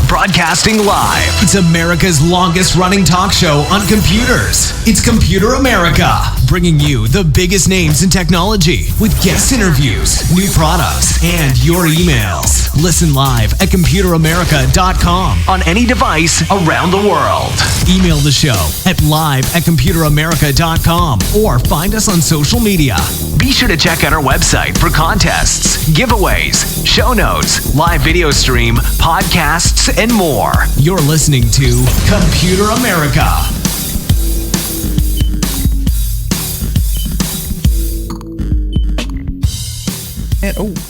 Broadcasting live. It's America's longest running talk show on computers. It's Computer America, bringing you the biggest names in technology with guest interviews, new products, and your emails. Listen live at computeramerica.com on any device around the world. Email the show at live@computeramerica.com or find us on social media. Be sure to check out our website for contests, giveaways, show notes, live video stream, podcasts, and more. You're listening to Computer America.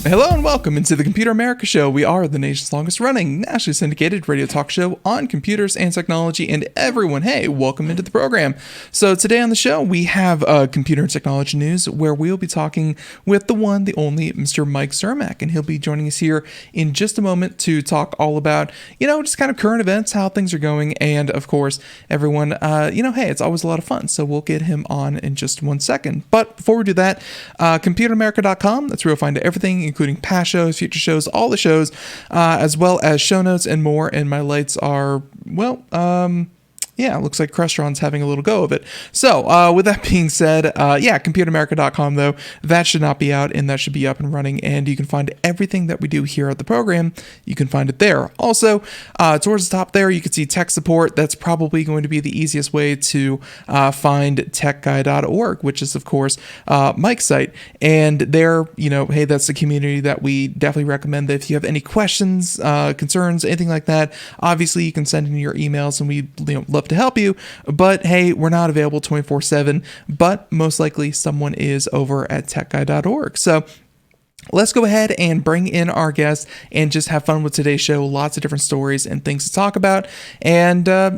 Hello and welcome into the Computer America Show. We are the nation's longest running, nationally syndicated radio talk show on computers and technology. And everyone, hey, welcome into the program. So today on the show, we have computer and technology news, where we'll be talking with the one, the only Mr. Mike Cermak. And he'll be joining us here in just a moment to talk all about, just kind of current events, how things are going. And of course, everyone, hey, it's always a lot of fun. So we'll get him on in just 1 second. But before we do that, computeramerica.com, that's where you'll find everything, including past shows, future shows, all the shows, as well as show notes and more. And my lights are, it looks like Crestron's having a little go of it. So with that being said, computeramerica.com, though, that should not be out, and that should be up and running. And you can find everything that we do here at the program. You can find it there. Also, towards the top there, you can see tech support. That's probably going to be the easiest way to find techguy.org, which is, of course, Mike's site. And there, hey, that's the community that we definitely recommend that if you have any questions, concerns, anything like that, obviously you can send in your emails, and we love to help you. But hey, we're not available 24/7, but most likely someone is over at techguy.org. So let's go ahead and bring in our guest and just have fun with today's show. Lots of different stories and things to talk about. And hey,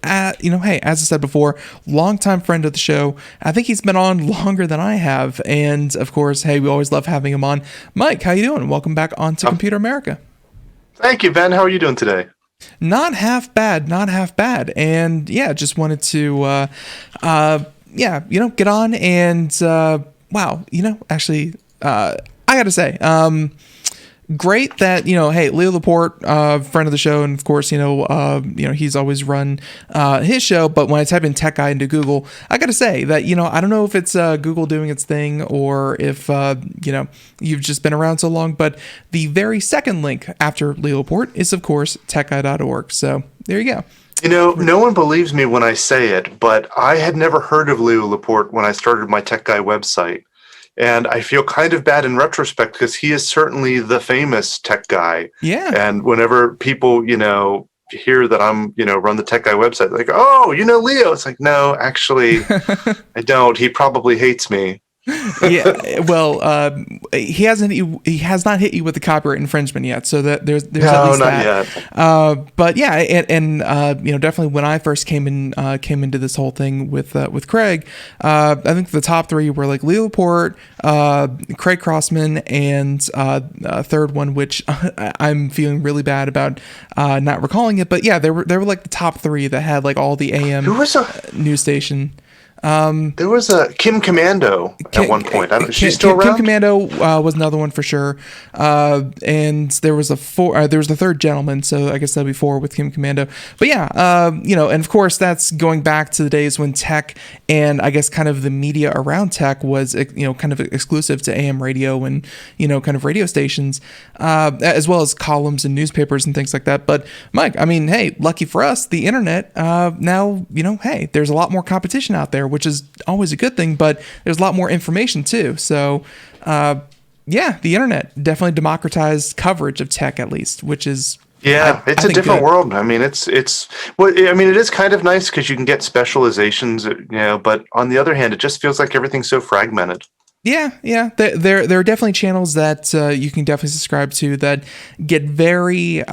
as I said before, longtime friend of the show. I think he's been on longer than I have. And of course, hey, we always love having him on. Mike, how you doing? Welcome back on to Computer America. Thank you, Ben. How are you doing today? Not half bad. And just wanted to, get on and, actually, I gotta say, great that, hey, Leo Laporte, friend of the show, and of course, he's always run his show. But when I type in Tech Guy into Google, I got to say that, I don't know if it's Google doing its thing or if, you've just been around so long. But the very second link after Leo Laporte is, of course, techguy.org. So there you go. No one believes me when I say it, but I had never heard of Leo Laporte when I started my Tech Guy website. And I feel kind of bad in retrospect because he is certainly the famous tech guy. Yeah. And whenever people, hear that I'm, run the Tech Guy website, like, oh, Leo. It's like, no, actually, I don't. He probably hates me. Yeah, well, he has not hit you with the copyright infringement yet, so that there's no, at least not that. Yet. But yeah, and definitely when I first came into this whole thing with Craig, I think the top three were like Leo Laporte, Craig Crossman, and a third one, which I'm feeling really bad about not recalling it. But yeah, they were like the top three that had like all the AM news station. There was a Kim Commando at one point. She's still around? Kim Commando was another one for sure. And there was the third gentleman, so I guess that'd be four with Kim Commando. But yeah, and of course that's going back to the days when tech and I guess kind of the media around tech was, kind of exclusive to AM radio and, kind of radio stations, as well as columns and newspapers and things like that. But Mike, I mean, hey, lucky for us, the internet, now, hey, there's a lot more competition out there there, which is always a good thing, but there's a lot more information too. So, yeah, the internet definitely democratized coverage of tech, at least, which is it's a different world. I mean, it is kind of nice because you can get specializations, but on the other hand, it just feels like everything's so fragmented. Yeah. There are definitely channels that you can definitely subscribe to that get very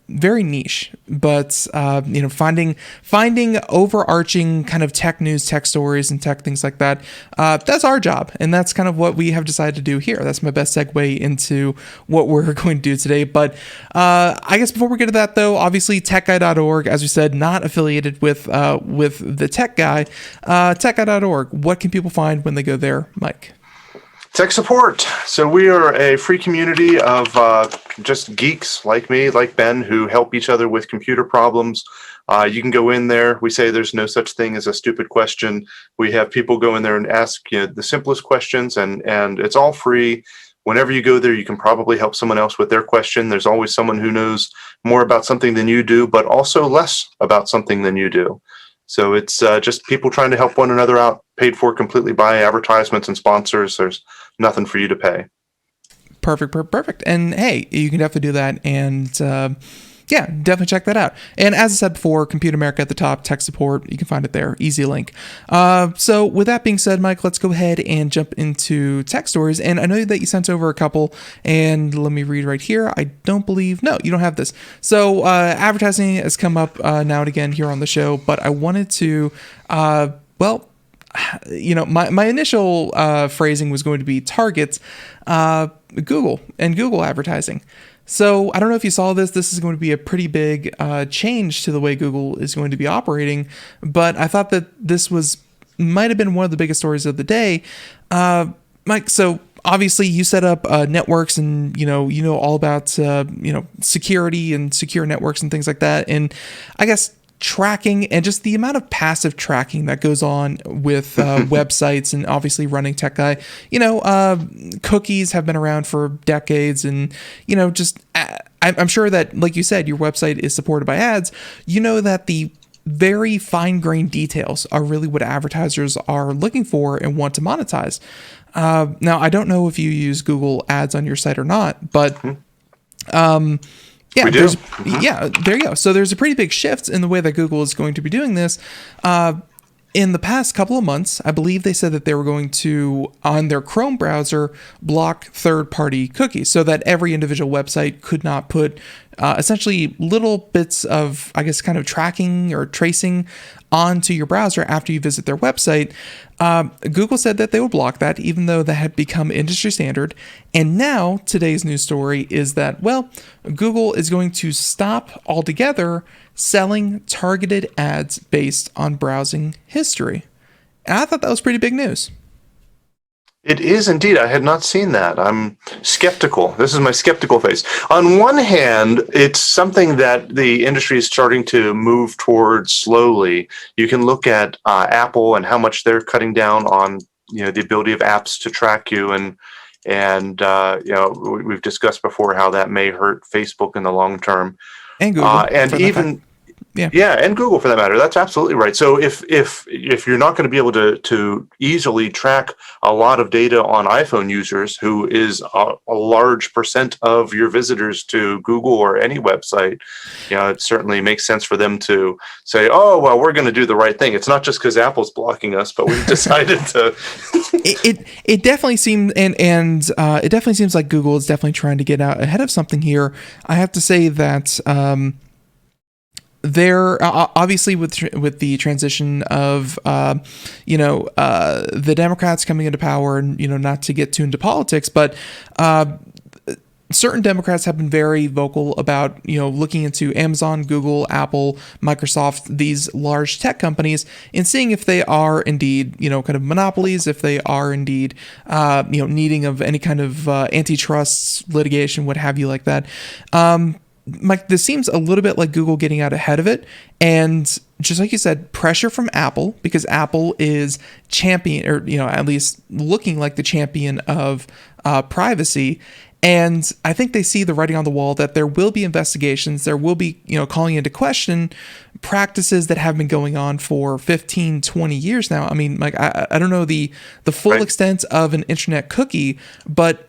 niche, but finding overarching kind of tech news, tech stories, and tech things like that. That's our job, and that's kind of what we have decided to do here. That's my best segue into what we're going to do today. But I guess before we get to that, though, obviously techguy.org, as we said, not affiliated with the Tech Guy. Techguy.org. What can people find when they go there, Mike? Tech support. So we are a free community of just geeks like me, like Ben, who help each other with computer problems. You can go in there. We say there's no such thing as a stupid question. We have people go in there and ask the simplest questions, and it's all free. Whenever you go there, you can probably help someone else with their question. There's always someone who knows more about something than you do, but also less about something than you do. So it's just people trying to help one another out, paid for completely by advertisements and sponsors. There's nothing for you to pay. Perfect. And hey, you can definitely do that. And definitely check that out. And as I said before, Computer America at the top, tech support, you can find it there. Easy link. So with that being said, Mike, let's go ahead and jump into tech stories. And I know that you sent over a couple, and let me read right here. I don't believe, no, you don't have this. So advertising has come up now and again here on the show, but I wanted to, my initial phrasing was going to be targets Google and Google advertising. So I don't know if you saw this. This is going to be a pretty big change to the way Google is going to be operating. But I thought that this might have been one of the biggest stories of the day. Mike, so obviously you set up networks, and you know all about security and secure networks and things like that. And I guess tracking and just the amount of passive tracking that goes on with websites, and obviously running Tech Guy. Cookies have been around for decades, and I'm sure that, like you said, your website is supported by ads. You know that the very fine-grained details are really what advertisers are looking for and want to monetize. Now, I don't know if you use Google Ads on your site or not, but there you go. So there's a pretty big shift in the way that Google is going to be doing this. In the past couple of months, I believe they said that they were going to, on their Chrome browser, block third-party cookies so that every individual website could not put essentially little bits of, I guess, kind of tracking or tracing onto your browser after you visit their website. Google said that they would block that, even though that had become industry standard. And now today's news story is that, Google is going to stop altogether selling targeted ads based on browsing history. And I thought that was pretty big news. It is indeed. I had not seen that. I'm skeptical. This is my skeptical face. On one hand, it's something that the industry is starting to move towards slowly. You can look at Apple and how much they're cutting down on the ability of apps to track you, and we've discussed before how that may hurt Facebook in the long term, and Google, and even. Yeah, and Google for that matter. That's absolutely right. So if you're not going to be able to easily track a lot of data on iPhone users, who is a large percent of your visitors to Google or any website, it certainly makes sense for them to say, "Oh, well, we're going to do the right thing. It's not just because Apple's blocking us, but we've decided to." It definitely seems and it definitely seems like Google is definitely trying to get out ahead of something here. I have to say that. They're obviously with the transition of the Democrats coming into power, and not to get too into politics, but certain Democrats have been very vocal about looking into Amazon, Google, Apple, Microsoft, these large tech companies, and seeing if they are indeed kind of monopolies, if they are indeed needing of any kind of antitrust litigation, what have you, like that. Mike, this seems a little bit like Google getting out ahead of it, and just like you said, pressure from Apple, because Apple is champion, or at least looking like the champion of privacy. And I think they see the writing on the wall that there will be investigations, there will be calling into question practices that have been going on for 15, 20 years now. I mean, like, I don't know the full extent of an internet cookie, but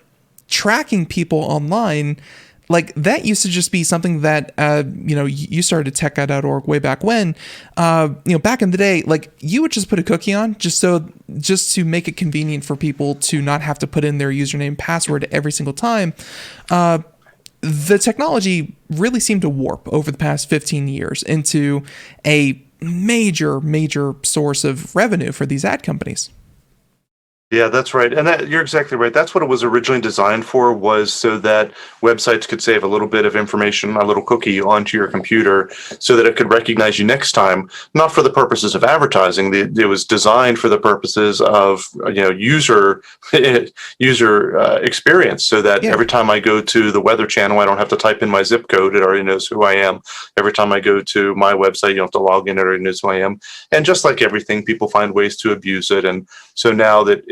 tracking people online, like, that used to just be something that, you started techguide.org way back when, back in the day, like, you would just put a cookie on just to make it convenient for people to not have to put in their username and password every single time. The technology really seemed to warp over the past 15 years into a major source of revenue for these ad companies. Yeah, that's right. And you're exactly right. That's what it was originally designed for, was so that websites could save a little bit of information, a little cookie onto your computer so that it could recognize you next time, not for the purposes of advertising. It was designed for the purposes of, user experience, so that every time I go to the Weather Channel, I don't have to type in my zip code. It already knows who I am. Every time I go to my website, you don't have to log in. It already knows who I am. And just like everything, people find ways to abuse it. And so now that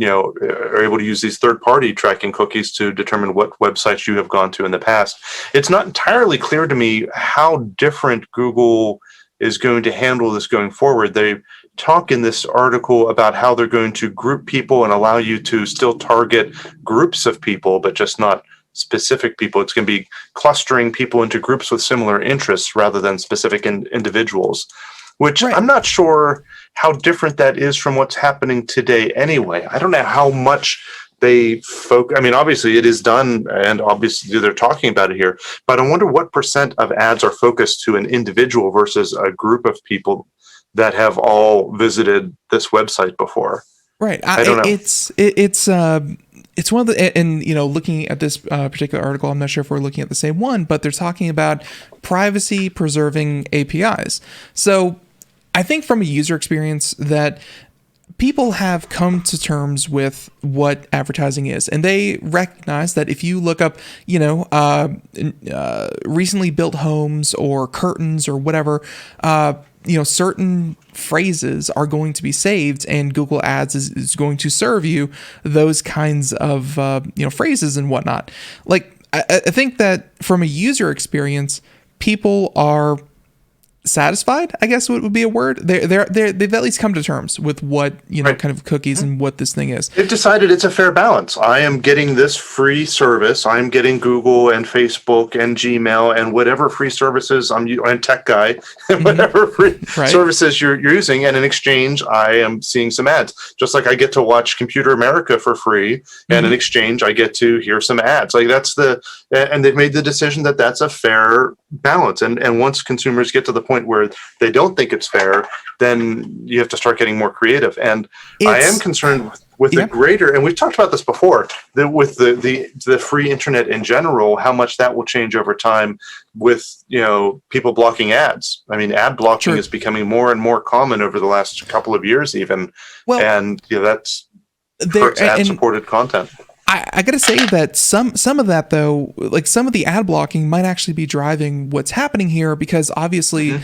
are able to use these third-party tracking cookies to determine what websites you have gone to in the past. It's not entirely clear to me how different Google is going to handle this going forward. They talk in this article about how they're going to group people and allow you to still target groups of people, but just not specific people. It's going to be clustering people into groups with similar interests rather than specific individuals, which I'm not sure how different that is from what's happening today anyway. I don't know how much they focus. I mean, obviously it is done, and obviously they're talking about it here, but I wonder what % of ads are focused to an individual versus a group of people that have all visited this website before. Right. I don't know. It's one of the, and looking at this particular article, I'm not sure if we're looking at the same one, but they're talking about privacy preserving APIs. So I think from a user experience that people have come to terms with what advertising is, and they recognize that if you look up, recently built homes or curtains or whatever, certain phrases are going to be saved, and Google Ads is going to serve you those kinds of phrases and whatnot. Like, I think that from a user experience, people are satisfied, I guess would be a word. They've at least come to terms with what kind of cookies and what this thing is. They've decided it's a fair balance. I am getting this free service. I'm getting Google and Facebook and Gmail and whatever free services and Tech Guy and whatever free services you're using, and in exchange, I am seeing some ads. Just like I get to watch Computer America for free, and in exchange, I get to hear some ads. Like and they've made the decision that that's a fair balance. And once consumers get to the point where they don't think it's fair, then you have to start getting more creative. And I am concerned with the greater, and we've talked about this before, with the free internet in general, how much that will change over time with people blocking ads. I mean, ad blocking is becoming more and more common over the last couple of years, even. Well, and that's hurts ad-supported content. I gotta say that some of that, though, like some of the ad blocking might actually be driving what's happening here, because obviously,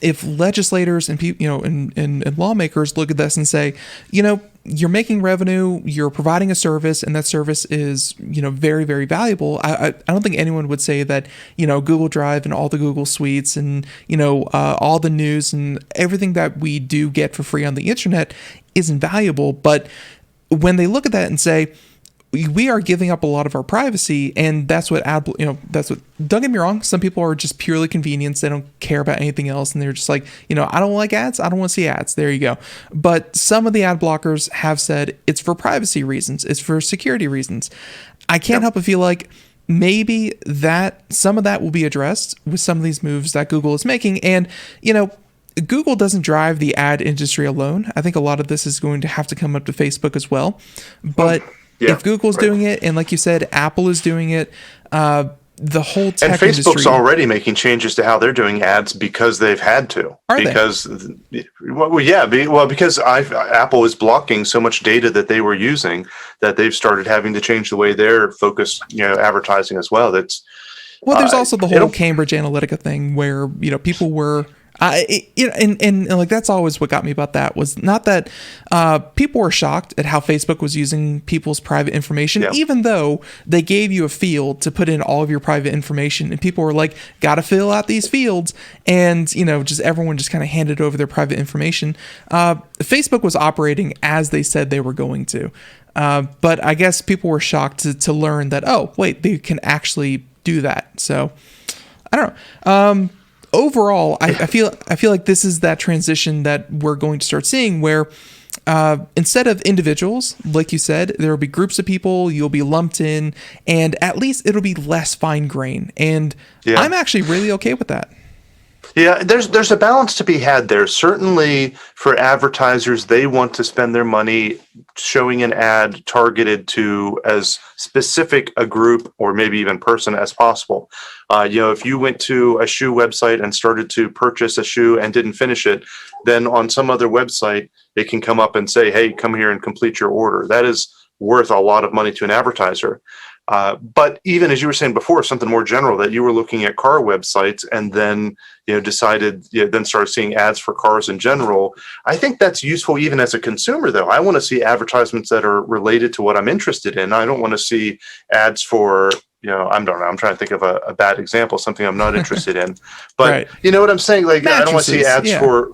if legislators and people, and lawmakers look at this and say, you're making revenue, you're providing a service, and that service is, very, very valuable. I don't think anyone would say that, Google Drive and all the Google suites and, all the news and everything that we do get for free on the internet isn't valuable. But when they look at that and say, we are giving up a lot of our privacy, and that's what don't get me wrong, some people are just purely convenience. They don't care about anything else, and they're just like, I don't like ads, I don't want to see ads. There you go. But some of the ad blockers have said it's for privacy reasons, it's for security reasons. I can't help but feel like maybe that some of that will be addressed with some of these moves that Google is making. And Google doesn't drive the ad industry alone. I think a lot of this is going to have to come up to Facebook as well. But if Google's doing it, and like you said, Apple is doing it, the whole tech and Facebook's industry, already making changes to how they're doing ads because they've had to. Because Apple is blocking so much data that they were using that they've started having to change the way they're focused, advertising as well. There's also the whole Cambridge Analytica thing where people were And like that's always what got me about that was not that people were shocked at how Facebook was using people's private information, even though they gave you a field to put in all of your private information, and people were like, "Got to fill out these fields," and just everyone just kind of handed over their private information. Facebook was operating as they said they were going to, but I guess people were shocked to learn that wait, they can actually do that. So I don't know. Overall, I feel like this is that transition that we're going to start seeing where instead of individuals, like you said, there will be groups of people, you'll be lumped in, and at least it'll be less fine grain. And I'm actually really okay with that. Yeah, there's a balance to be had there. Certainly for advertisers, they want to spend their money showing an ad targeted to as specific a group or maybe even person as possible. If you went to a shoe website and started to purchase a shoe and didn't finish it, then on some other website, it can come up and say, hey, come here and complete your order. That is worth a lot of money to an advertiser. But even as you were saying before, something more general, that you were looking at car websites and then then started seeing ads for cars in general. I think that's useful even as a consumer, though. I want to see advertisements that are related to what I'm interested in. I don't want to see ads for I don't know. I'm trying to think of a bad example, something I'm not interested in. But right. You know what I'm saying? Like, mattresses, I don't want to see ads for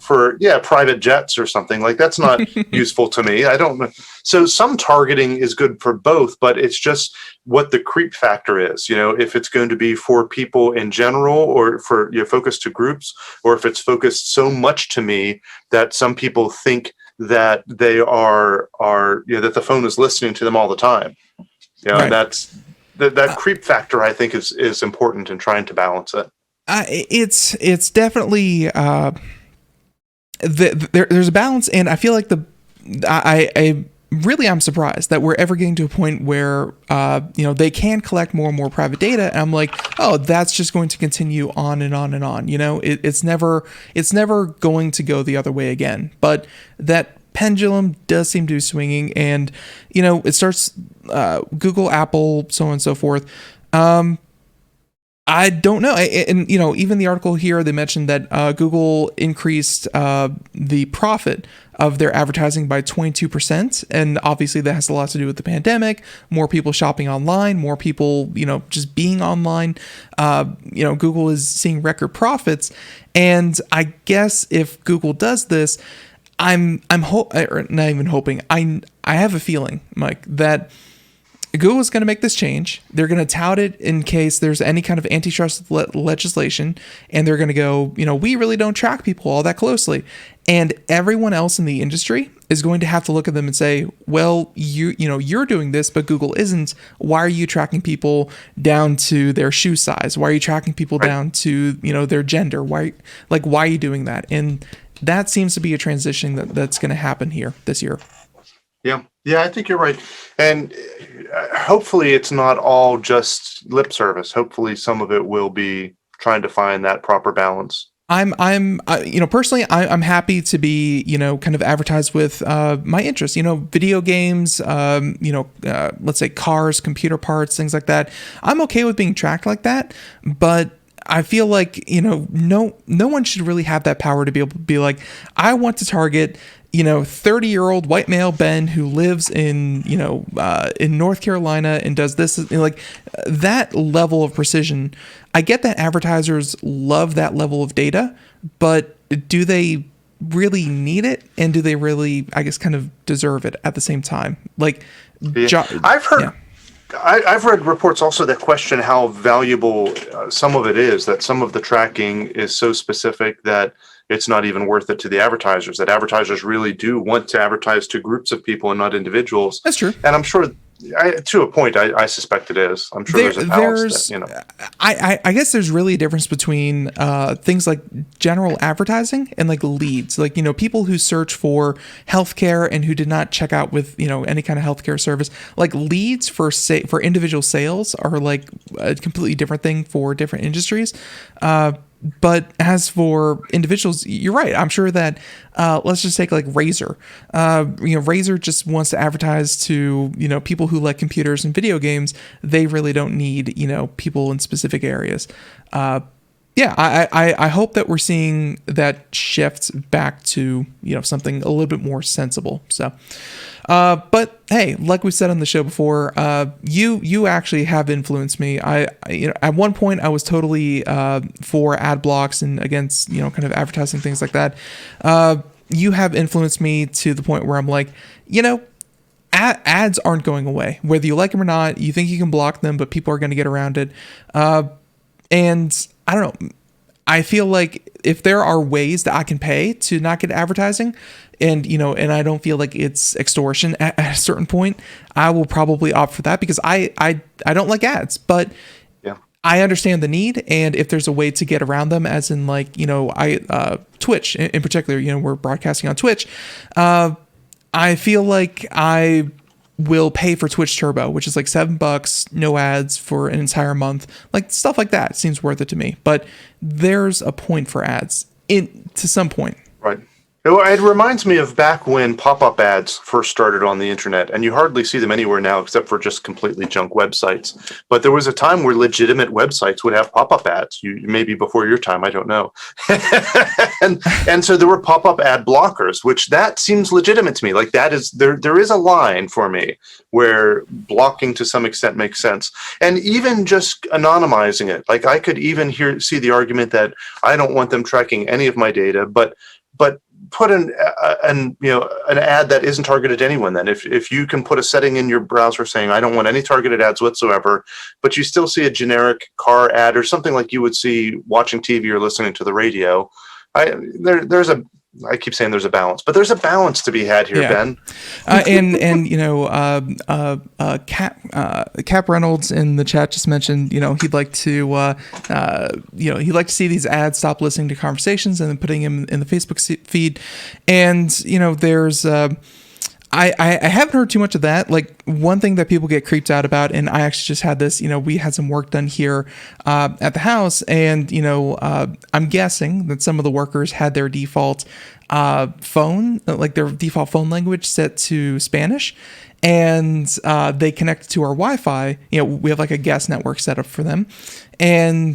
private jets or something. Like, that's not useful to me. I don't. So some targeting is good for both, but it's just what the creep factor is. If it's going to be for people in general or for focused to groups, or if it's focused so much to me that some people think that they are that the phone is listening to them all the time. Right. And that's. That creep factor, I think, is important in trying to balance it. It's definitely there's a balance, and I feel like I'm surprised that we're ever getting to a point where they can collect more and more private data. And I'm like, that's just going to continue on and on and on. It's never going to go the other way again. But that pendulum does seem to be swinging, and it starts Google, Apple, so on and so forth. I don't know, and even the article here, they mentioned that Google increased the profit of their advertising by 22%, and obviously that has a lot to do with the pandemic, more people shopping online, more people just being online. Google is seeing record profits, and I guess if Google does this, not even hoping. I have a feeling, Mike, that Google is going to make this change. They're going to tout it in case there's any kind of antitrust legislation, and they're going to go, we really don't track people all that closely. And everyone else in the industry is going to have to look at them and say, well, you're doing this, but Google isn't. Why are you tracking people down to their shoe size? Why are you tracking people down to, their gender? Why are you doing that? And that seems to be a transition that's going to happen here this year. Yeah, I think you're right. And hopefully it's not all just lip service. Hopefully some of it will be trying to find that proper balance. Personally, I'm happy to be, kind of advertised with my interests, video games, let's say cars, computer parts, things like that. I'm okay with being tracked like that, but I feel like, no one should really have that power to be able to be like, I want to target, 30-year-old white male Ben who lives in North Carolina and does this, that level of precision. I get that advertisers love that level of data, but do they really need it? And do they really, I guess, kind of deserve it at the same time? I've heard. Yeah. I've read reports also that question how valuable some of it is, that some of the tracking is so specific that it's not even worth it to the advertisers, that advertisers really do want to advertise to groups of people and not individuals. That's true. And I'm sure, to a point, I suspect it is. I'm sure there's a balance that, I guess there's really a difference between things like general advertising and like leads, like, people who search for healthcare and who did not check out with, any kind of healthcare service. Like leads for individual sales are like a completely different thing for different industries. But as for individuals, you're right. I'm sure that let's just take like Razer. Razer just wants to advertise to people who like computers and video games. They really don't need people in specific areas. yeah, I hope that we're seeing that shift back to, something a little bit more sensible. So, but hey, like we said on the show before, you actually have influenced me. At one point I was totally for ad blocks and against, kind of advertising, things like that. You have influenced me to the point where I'm like, ads aren't going away, whether you like them or not. You think you can block them, but people are going to get around it. And I don't know. I feel like if there are ways that I can pay to not get advertising, and I don't feel like it's extortion at a certain point, I will probably opt for that, because I don't like ads, but Yeah. I understand the need, and if there's a way to get around them, as in Twitch in particular, we're broadcasting on Twitch. I feel like I will pay for Twitch Turbo, which is like $7, no ads for an entire month. Like stuff like that seems worth it to me. But there's a point for ads to some point. Right. It reminds me of back when pop-up ads first started on the internet, and you hardly see them anywhere now except for just completely junk websites. But there was a time where legitimate websites would have pop-up ads. Maybe before your time, I don't know. and so there were pop-up ad blockers, which that seems legitimate to me. Like that is there is a line for me where blocking to some extent makes sense. And even just anonymizing it, like I could even see the argument that I don't want them tracking any of my data, but put an ad that isn't targeted to anyone. Then if you can put a setting in your browser saying I don't want any targeted ads whatsoever, but you still see a generic car ad or something like you would see watching TV or listening to the radio, I keep saying there's a balance, but there's a balance to be had here, Ben. Cap Reynolds in the chat just mentioned, he'd like to, he'd like to see these ads stop listening to conversations and then putting them in the Facebook feed. And, there's, I haven't heard too much of that. Like one thing that people get creeped out about, and I actually just had this, we had some work done here at the house, and I'm guessing that some of the workers had their default their default phone language set to Spanish, and they connected to our Wi-Fi. We have like a guest network set up for them, and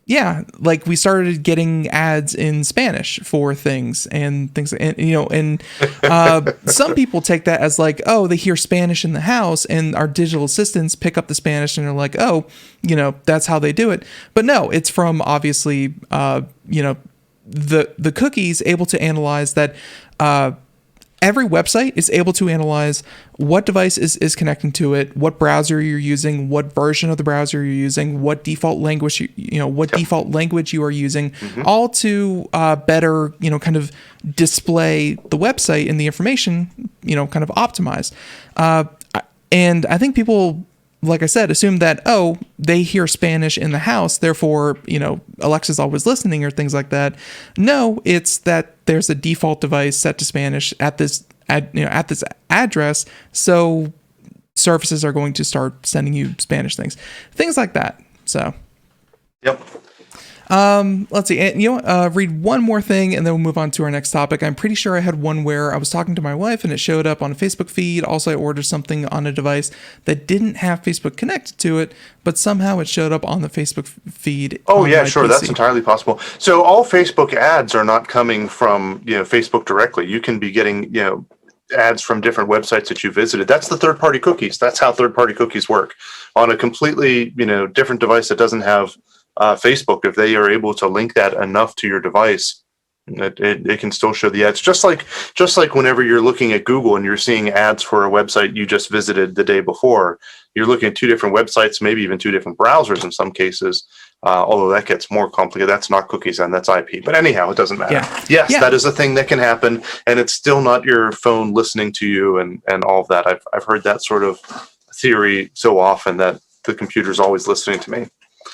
we started getting ads in Spanish for things, and some people take that as like, oh, they hear Spanish in the house and our digital assistants pick up the Spanish and they're like, oh, that's how they do it. But no, it's from obviously, the cookies able to analyze that, every website is able to analyze what device is connecting to it, what browser you're using, what version of the browser you're using, what default language default language you are using, all to better kind of display the website and the information kind of optimized. And I think people, like I said, assume that, oh, they hear Spanish in the house, therefore, Alexa's always listening or things like that. No, it's that there's a default device set to Spanish at this address, so services are going to start sending you Spanish things like that. So, yep. Let's see. Read one more thing and then we'll move on to our next topic. I'm pretty sure I had one where I was talking to my wife and it showed up on a Facebook feed. Also, I ordered something on a device that didn't have Facebook connected to it, but somehow it showed up on the Facebook feed. Oh yeah, sure. PC. That's entirely possible. So all Facebook ads are not coming from, Facebook directly. You can be getting, ads from different websites that you visited. That's the third-party cookies. That's how third-party cookies work. On a completely, different device that doesn't have Facebook, if they are able to link that enough to your device, it can still show the ads. Just like whenever you're looking at Google and you're seeing ads for a website you just visited the day before, you're looking at two different websites, maybe even two different browsers in some cases. Although that gets more complicated. That's not cookies and that's IP. But anyhow, it doesn't matter. Yes, that is a thing that can happen, and it's still not your phone listening to you and all of that. I've heard that sort of theory so often that the computer's always listening to me.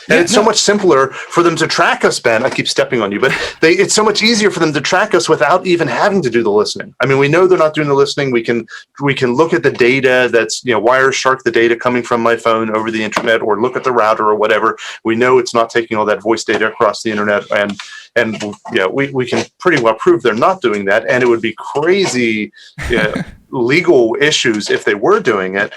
And it's so much simpler for them to track us, Ben. I keep stepping on you, but it's so much easier for them to track us without even having to do the listening. I mean, we know they're not doing the listening. We can look at the data that's, Wireshark the data coming from my phone over the internet, or look at the router or whatever. We know it's not taking all that voice data across the internet, and we can pretty well prove they're not doing that. And it would be crazy legal issues if they were doing it.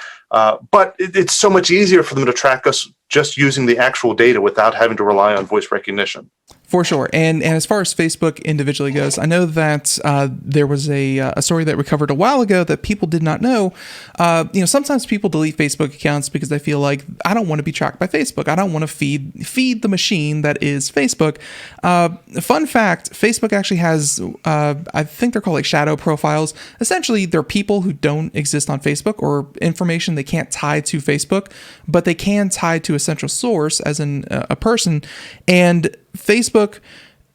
But it's so much easier for them to track us just using the actual data without having to rely on voice recognition. For sure. And as far as Facebook individually goes, I know that there was a story that we covered a while ago that people did not know. Sometimes people delete Facebook accounts because they feel like, I don't want to be tracked by Facebook. I don't want to feed the machine that is Facebook. Fun fact, Facebook actually has, I think they're called like shadow profiles. Essentially, they're people who don't exist on Facebook or information they can't tie to Facebook, but they can tie to a central source as in a person. And Facebook,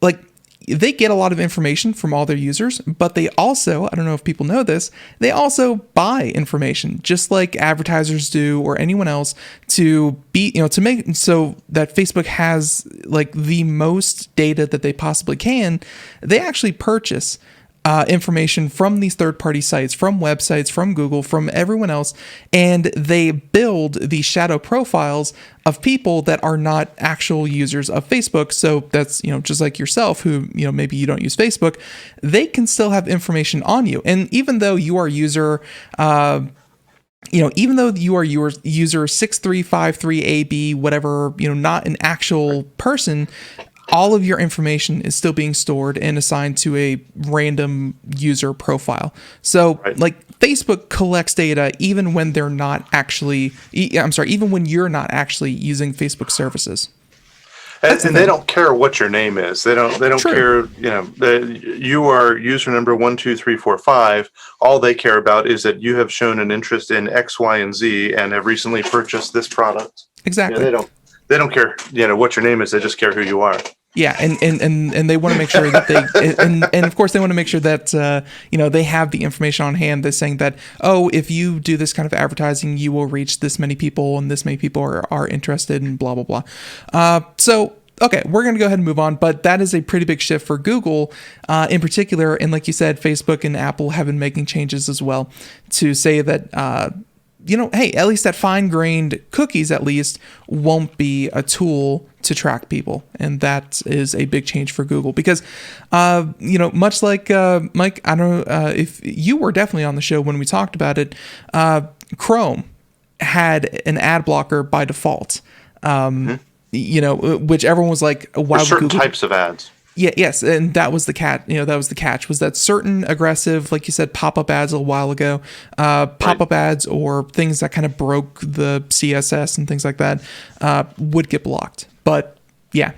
like, they get a lot of information from all their users, but they also, I don't know if people know this, they also buy information just like advertisers do or anyone else to be, to make so that Facebook has like the most data that they possibly can. They actually purchase information from these third-party sites, from websites, from Google, from everyone else, and they build these shadow profiles of people that are not actual users of Facebook. So that's, just like yourself, who, maybe you don't use Facebook, they can still have information on you. And even though you are user, even though you are your user 6353AB, whatever, not an actual person, all of your information is still being stored and assigned to a random user profile. So like Facebook collects data even when they're not actually, even when you're not actually using Facebook services. And they don't care what your name is. They don't care, you are user number 12345. All they care about is that you have shown an interest in X, Y, and Z and have recently purchased this product. Exactly. They don't care, what your name is. They just care who you are. Yeah, and they want to make sure that they and of course they want to make sure that they have the information on hand that's saying that, oh, if you do this kind of advertising, you will reach this many people and this many people are interested and blah blah blah. So okay, we're going to go ahead and move on, but that is a pretty big shift for Google in particular, and like you said, Facebook and Apple have been making changes as well to say that hey, at least that fine-grained cookies at least won't be a tool to track people. And that is a big change for Google because, much like Mike, I don't know if you were definitely on the show when we talked about it, Chrome had an ad blocker by default, which everyone was like, why would certain Google... types of ads. Yeah, yes, and that was the catch, was that certain aggressive, like you said, pop-up ads a while ago, pop-up ads or things that kind of broke the CSS and things like that would get blocked. But yeah,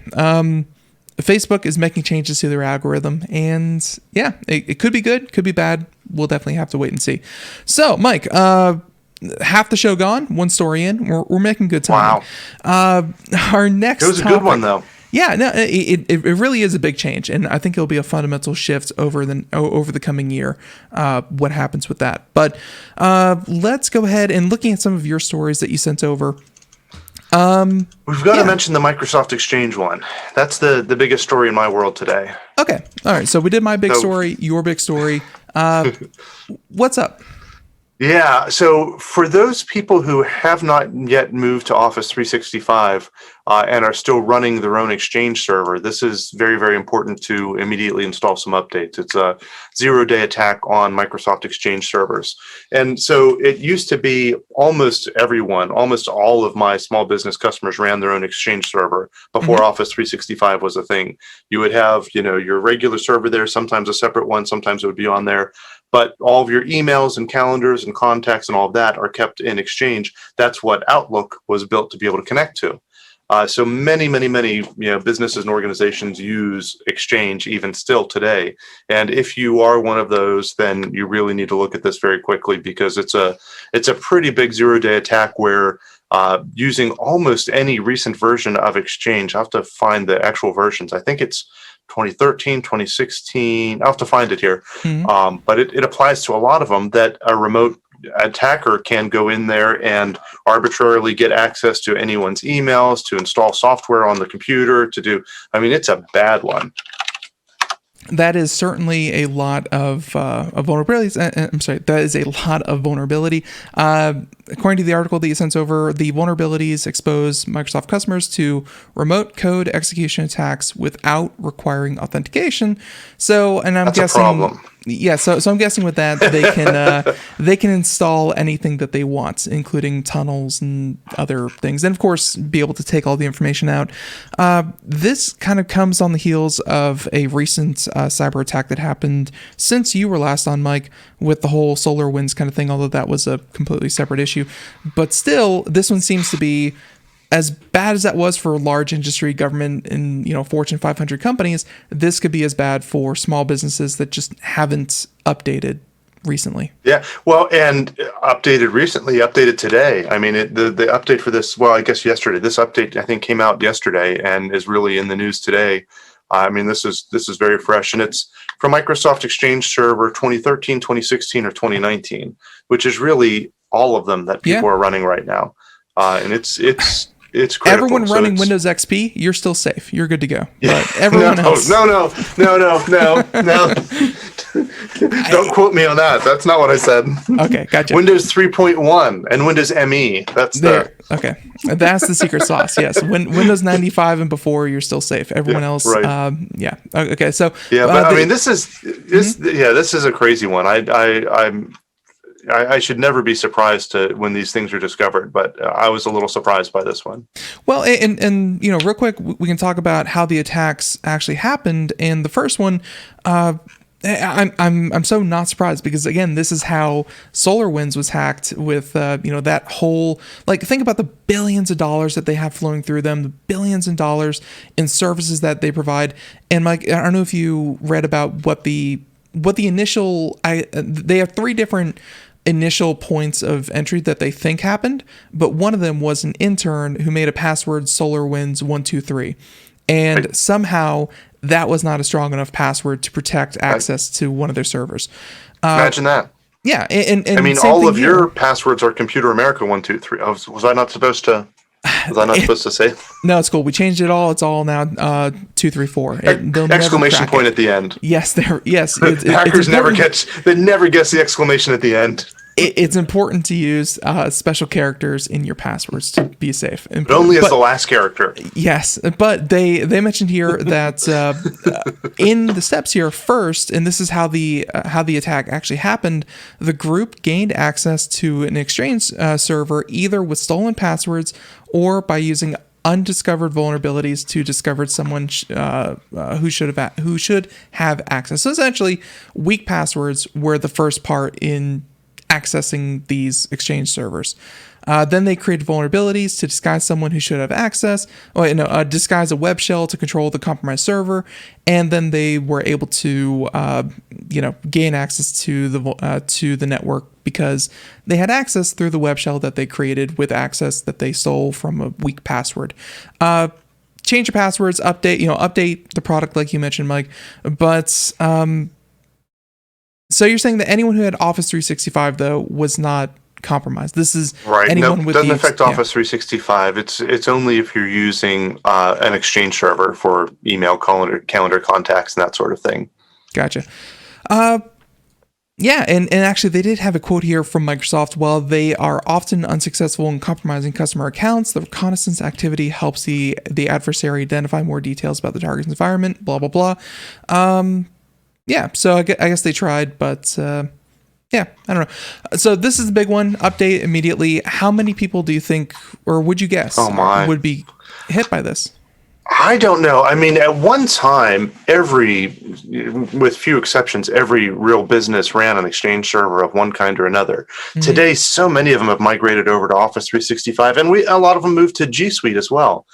Facebook is making changes to their algorithm, and yeah, it could be good, could be bad. We'll definitely have to wait and see. So, Mike, half the show gone, one story in. We're making good time. Wow. Our next It was a good one, though. Yeah, no, it really is a big change, and I think it'll be a fundamental shift over the coming year. What happens with that? But let's go ahead and looking at some of your stories that you sent over. We've got to mention the Microsoft Exchange one. That's the biggest story in my world today. Okay, all right. So we did my big story, your big story. What's up? Yeah, so for those people who have not yet moved to Office 365 and are still running their own Exchange server, this is very, very important to immediately install some updates. It's a zero-day attack on Microsoft Exchange servers. And so it used to be almost all of my small business customers ran their own Exchange server before Office 365 was a thing. You would have, your regular server there, sometimes a separate one, sometimes it would be on there. But all of your emails and calendars and contacts and all of that are kept in Exchange. That's what Outlook was built to be able to connect to. So many businesses and organizations use Exchange even still today. And if you are one of those, then you really need to look at this very quickly because it's a pretty big zero-day attack where using almost any recent version of Exchange, I have to find the actual versions. I think it's 2013, 2016. I'll have to find it here. But it applies to a lot of them that a remote attacker can go in there and arbitrarily get access to anyone's emails, to install software on the computer, it's a bad one. That is certainly a lot of vulnerabilities. That is a lot of vulnerability. According to the article that you sent over, the vulnerabilities expose Microsoft customers to remote code execution attacks without requiring authentication. So, and I'm That's guessing... a problem. Yeah, so I'm guessing with that they can install anything that they want, including tunnels and other things, and of course be able to take all the information out. This kind of comes on the heels of a recent cyber attack that happened since you were last on, Mike, with the whole SolarWinds kind of thing. Although that was a completely separate issue, but still, this one seems to be as bad as that was for large industry, government, and Fortune 500 companies. This could be as bad for small businesses that just haven't updated recently. Yeah, well, and updated today. I mean, the update for this, well, I guess yesterday. This update I think came out yesterday and is really in the news today. I mean, this is very fresh, and it's from Microsoft Exchange Server 2013, 2016, or 2019, which is really all of them that people are running right now, and it's critical. Everyone running Windows XP, you're still safe. You're good to go. Yeah. But everyone else. No. Don't quote me on that. That's not what I said. Okay, gotcha. Windows 3.1 and Windows ME. That's okay. That's the secret sauce. Yes, Windows 95 and before, you're still safe. Everyone else, right. Yeah. Okay, so but I mean, this is a crazy one. I should never be surprised when these things are discovered, but I was a little surprised by this one. Well, and real quick, we can talk about how the attacks actually happened. And the first one, I'm so not surprised because again, this is how SolarWinds was hacked with that whole, like, think about the billions of dollars that they have flowing through them, the billions of dollars in services that they provide. And Mike, I don't know if you read about what the initial, they have 3 different initial points of entry that they think happened, but one of them was an intern who made a password SolarWinds123, and somehow that was not a strong enough password to protect access to one of their servers. Imagine that. Yeah, and I mean, all of your passwords are Computer America 123. Was I not supposed to? Was I not supposed to say? No, it's cool. We changed it all. It's all now 234. Exclamation point at the end. Yes, Hackers never catch. They never guess the exclamation at the end. It's important to use special characters in your passwords to be safe. But only as the last character. Yes, but they mentioned here that in the steps here first, and this is how the attack actually happened. The group gained access to an Exchange server either with stolen passwords or by using undiscovered vulnerabilities to discover someone who should have access. So essentially, weak passwords were the first part in accessing these Exchange servers. Then they created vulnerabilities to disguise someone who should have access, disguise a web shell to control the compromised server, and then they were able to, gain access to the network because they had access through the web shell that they created with access that they stole from a weak password. Change your passwords, update the product like you mentioned, Mike, but so you're saying that anyone who had Office 365 though was not compromised. This is right. Anyone with doesn't affect Office 365. It's only if you're using an Exchange server for email, calendar contacts, and that sort of thing. Gotcha. Yeah, and actually they did have a quote here from Microsoft. While they are often unsuccessful in compromising customer accounts, the reconnaissance activity helps the adversary identify more details about the target's environment, blah, blah, blah. Yeah, so I guess they tried, but yeah, I don't know. So this is the big one. Update immediately. How many people do you think, or would you guess, would be hit by this? I don't know. I mean, at one time, with few exceptions, every real business ran an Exchange server of one kind or another. Mm-hmm. Today, so many of them have migrated over to Office 365, and a lot of them moved to G Suite as well.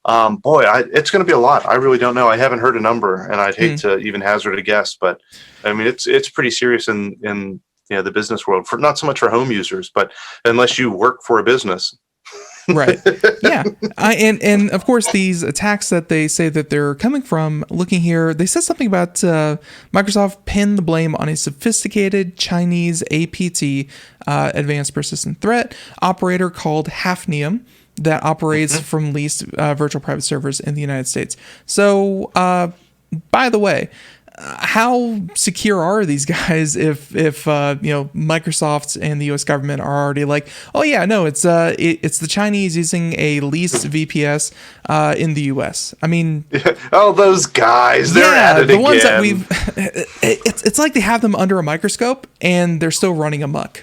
It's going to be a lot. I really don't know. I haven't heard a number, and I'd hate to even hazard a guess. But I mean, it's pretty serious in the business world. For not so much for home users, but unless you work for a business. Right. Yeah. And of course, these attacks that they say that they're coming from, looking here, they said something about Microsoft pinned the blame on a sophisticated Chinese APT, Advanced Persistent Threat, operator called Hafnium that operates from leased virtual private servers in the United States. So, by the way, how secure are these guys if Microsoft and the U.S. government are already like, oh yeah, no, it's the Chinese using a leased VPS in the U.S. I mean, oh, those guys, they're at it the again. ones that we've it's like they have them under a microscope and they're still running amok.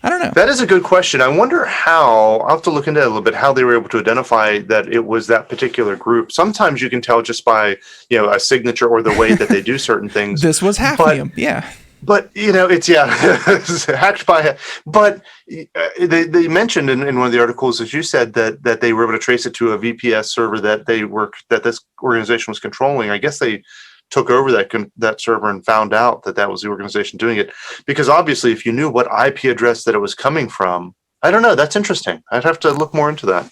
I don't know. That is a good question. I wonder how, I'll have to look into it a little bit, how they were able to identify that it was that particular group. Sometimes you can tell just by, a signature or the way that they do certain things. This was Hafnium, yeah. But, it's hacked by, but they mentioned in one of the articles, as you said, that they were able to trace it to a VPS server that this organization was controlling. I guess they took over that server and found out that was the organization doing it, because obviously if you knew what IP address that it was coming from, I don't know, that's interesting. I'd have to look more into that.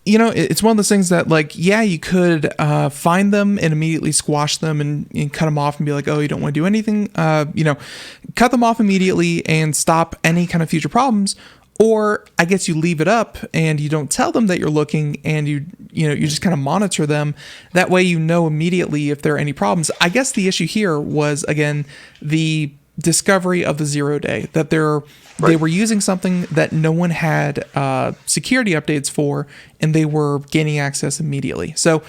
It's one of those things that, like, yeah, you could find them and immediately squash them and cut them off and be like, oh, you don't want to do anything, cut them off immediately and stop any kind of future problems. Or I guess you leave it up and you don't tell them that you're looking, and you just kind of monitor them. That way you know immediately if there are any problems. I guess the issue here was, again, the discovery of the 0 day, that they were using something that no one had security updates for, and they were gaining access immediately. So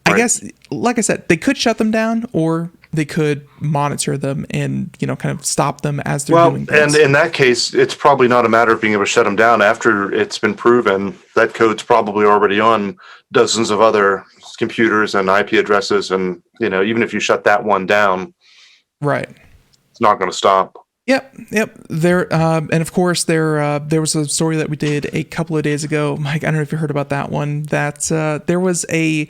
I guess, like I said, they could shut them down, or they could monitor them and, kind of stop them as they're doing things. And in that case, it's probably not a matter of being able to shut them down after it's been proven that code's probably already on dozens of other computers and IP addresses. And, even if you shut that one down, right, it's not going to stop. Yep. There, and of course, there was a story that we did a couple of days ago, Mike. I don't know if you heard about that one. That there was a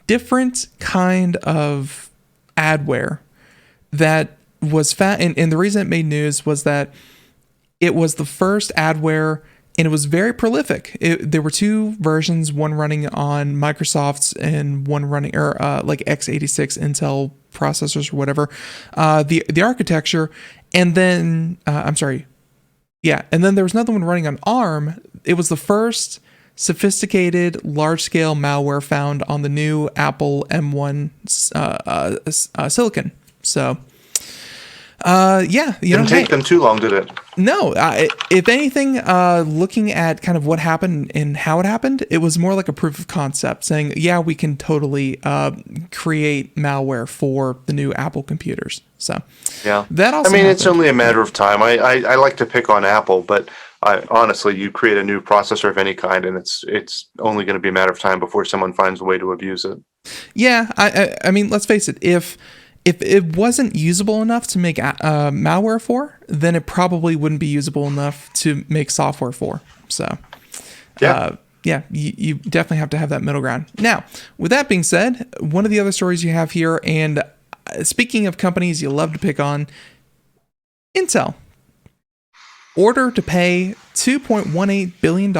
different kind of adware that was found, and the reason it made news was that it was the first adware, and it was very prolific. There were two versions, one running on Microsoft's and one running like x86 Intel processors or whatever, the architecture, and then and then there was another one running on ARM. It was the first sophisticated large-scale malware found on the new Apple M1 silicon. So Didn't take them too long, did it? No, if anything, looking at kind of what happened and how it happened, it was more like a proof of concept, saying, yeah, we can totally create malware for the new Apple computers. So yeah, that also it's only a matter of time. I like to pick on Apple, but honestly, you create a new processor of any kind, and it's only going to be a matter of time before someone finds a way to abuse it. Yeah, I mean, let's face it, if it wasn't usable enough to make malware for, then it probably wouldn't be usable enough to make software for. So, you definitely have to have that middle ground. Now, with that being said, one of the other stories you have here, and speaking of companies you love to pick on, Intel. Order to pay $2.18 billion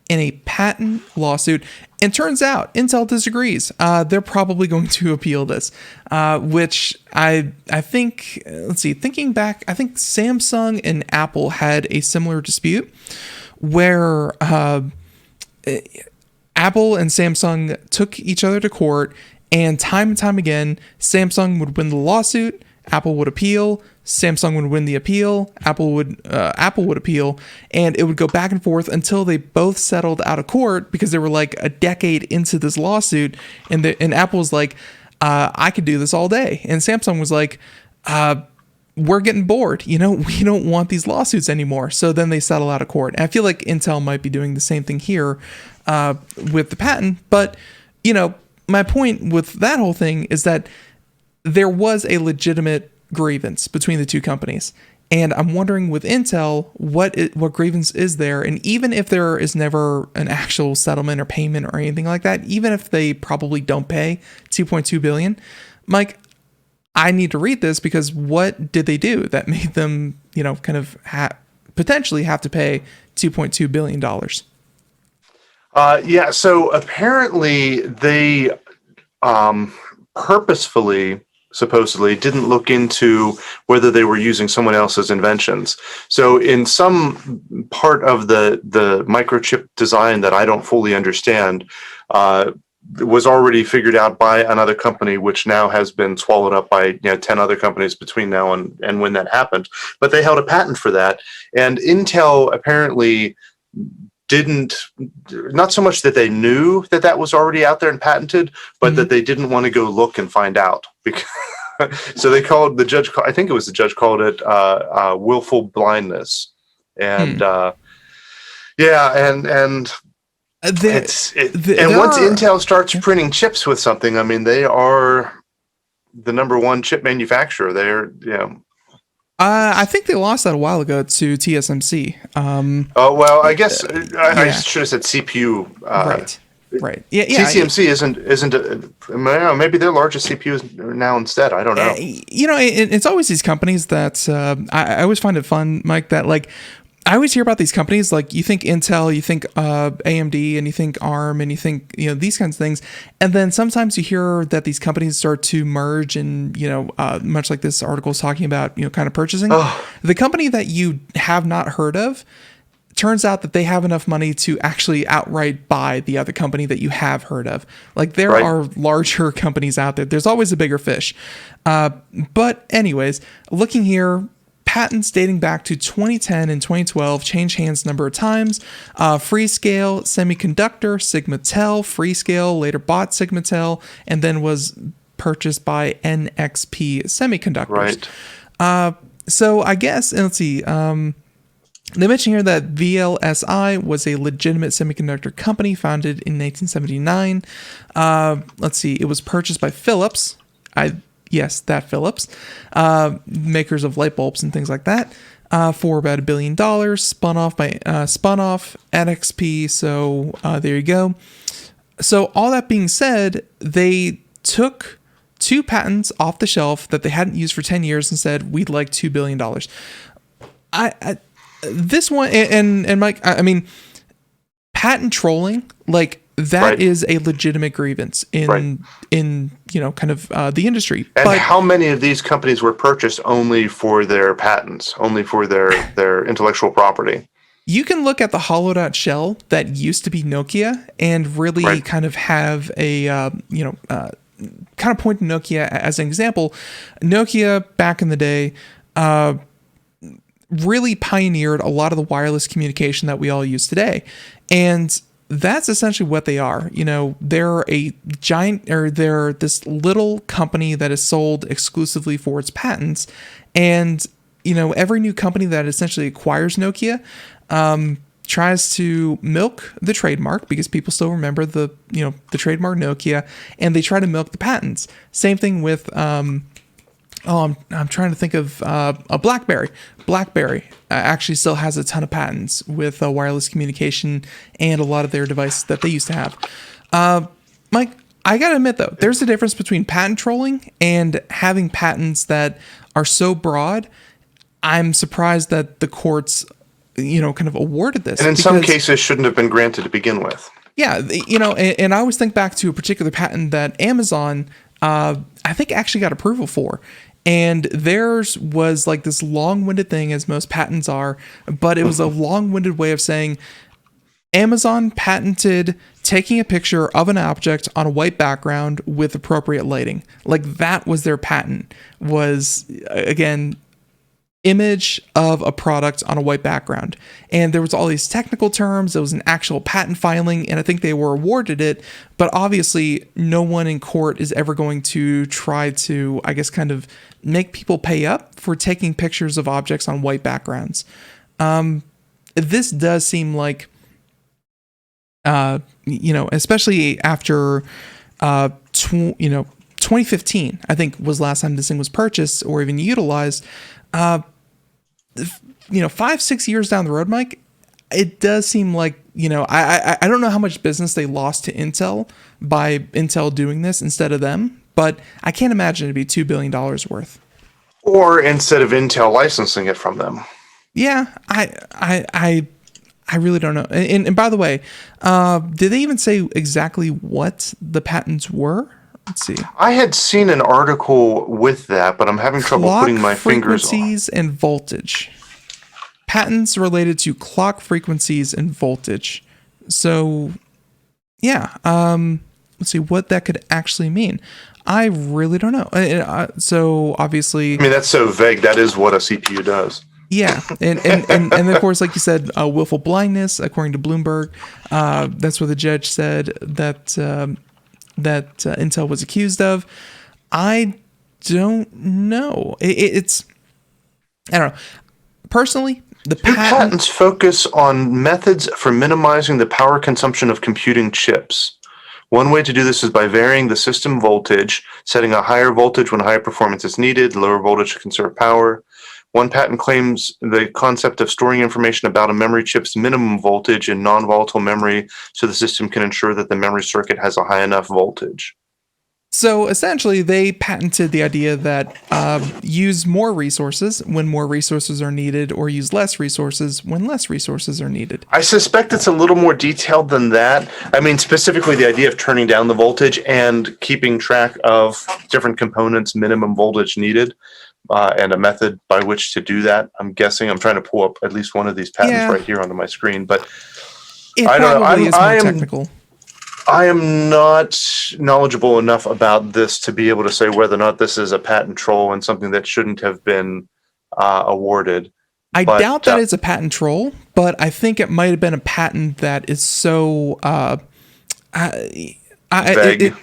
in a patent lawsuit. And turns out Intel disagrees. They're probably going to appeal this, which I think, thinking back, I think Samsung and Apple had a similar dispute where Apple and Samsung took each other to court, and time again, Samsung would win the lawsuit, Apple would appeal, Samsung would win the appeal, Apple would appeal, and it would go back and forth until they both settled out of court, because they were like a decade into this lawsuit, and Apple was like, I could do this all day, and Samsung was like, we're getting bored, we don't want these lawsuits anymore. So then they settle out of court. And I feel like Intel might be doing the same thing here with the patent, but my point with that whole thing is that there was a legitimate grievance between the two companies, and I'm wondering with Intel what grievance is there, and even if there is never an actual settlement or payment or anything like that, even if they probably don't pay $2.2 billion, Mike, I need to read this, because what did they do that made them kind of potentially have to pay $2.2 billion? So apparently they purposefully, supposedly, didn't look into whether they were using someone else's inventions. So in some part of the microchip design that I don't fully understand, was already figured out by another company, which now has been swallowed up by 10 other companies between now and when that happened. But they held a patent for that, and Intel apparently didn't, not so much that they knew that that was already out there and patented, but that they didn't want to go look and find out. Because so they called the judge, I think it was the judge called it willful blindness. And and once Intel starts printing chips with something, I mean, they are the number one chip manufacturer. They're, I think they lost that a while ago to TSMC. Oh, well, I guess I should have said CPU. Right. Yeah. TSMC isn't maybe their largest CPU is now instead. I don't know. It's always these companies that I always find it fun, Mike, that like I always hear about these companies, like you think Intel, you think AMD, and you think ARM, and you think, these kinds of things. And then sometimes you hear that these companies start to merge and, much like this article is talking about, kind of purchasing. The company that you have not heard of, turns out that they have enough money to actually outright buy the other company that you have heard of. Like there are larger companies out there. There's always a bigger fish. But anyways, looking here, patents dating back to 2010 and 2012 changed hands a number of times. Freescale Semiconductor, Sigma-Tel, Freescale later bought Sigma-Tel, and then was purchased by NXP Semiconductors. Right. So I guess, and let's see, they mention here that VLSI was a legitimate semiconductor company founded in 1979. Let's see, it was purchased by Philips. Yes, that Philips, makers of light bulbs and things like that, for about $1 billion. Spun off NXP. So there you go. So all that being said, they took 2 patents off the shelf that they hadn't used for 10 years and said, we'd like $2 billion. This one, and Mike, I mean, patent trolling, like that is a legitimate grievance in kind of the industry. And how many of these companies were purchased only for their patents, only for their intellectual property? You can look at the hollowed out shell that used to be Nokia and really kind of have a, kind of point to Nokia as an example. Nokia back in the day, really pioneered a lot of the wireless communication that we all use today. And that's essentially what they are. They're a giant, or they're this little company that is sold exclusively for its patents. And, every new company that essentially acquires Nokia, tries to milk the trademark because people still remember the trademark Nokia, and they try to milk the patents. Same thing with, I'm trying to think of a BlackBerry. BlackBerry actually still has a ton of patents with wireless communication and a lot of their devices that they used to have. Mike, I gotta admit though, there's a difference between patent trolling and having patents that are so broad. I'm surprised that the courts, kind of awarded this. And in some cases shouldn't have been granted to begin with. Yeah, and I always think back to a particular patent that Amazon, I think actually got approval for. And theirs was like this long-winded thing, as most patents are, but it was a long-winded way of saying Amazon patented taking a picture of an object on a white background with appropriate lighting. Like that was their patent, was, again, image of a product on a white background. And there was all these technical terms. There was an actual patent filing, and I think they were awarded it. But obviously, no one in court is ever going to try to, I guess, kind of make people pay up for taking pictures of objects on white backgrounds. This does seem like, especially after, 2015, I think was last time this thing was purchased or even utilized. 5-6 years down the road, Mike, it does seem like, I don't know how much business they lost to Intel by Intel doing this instead of them, but I can't imagine it'd be $2 billion worth. Or instead of Intel licensing it from them. Yeah, I really don't know. And by the way, did they even say exactly what the patents were? Let's see. I had seen an article with that, but I'm having trouble putting my fingers on. Frequencies and voltage. Patents related to clock frequencies and voltage. So, yeah. let's see what that could actually mean. I really don't know. So obviously, I mean, that's so vague. That is what a CPU does. yeah, and of course, like you said, willful blindness, according to Bloomberg. That's what the judge said that Intel was accused of. I don't know. It's I don't know. Personally, the patents focus on methods for minimizing the power consumption of computing chips. One way to do this is by varying the system voltage, setting a higher voltage when higher performance is needed, lower voltage to conserve power. One patent claims the concept of storing information about a memory chip's minimum voltage in non-volatile memory so the system can ensure that the memory circuit has a high enough voltage. So essentially, they patented the idea that use more resources when more resources are needed, or use less resources when less resources are needed. I suspect it's a little more detailed than that. I mean, specifically the idea of turning down the voltage and keeping track of different components' minimum voltage needed, and a method by which to do that. I'm guessing. I'm trying to pull up at least one of these patents right here onto my screen, but I don't know. Is more technical. I am not knowledgeable enough about this to be able to say whether or not this is a patent troll and something that shouldn't have been awarded. I doubt that it's a patent troll, but I think it might have been a patent that is so vague.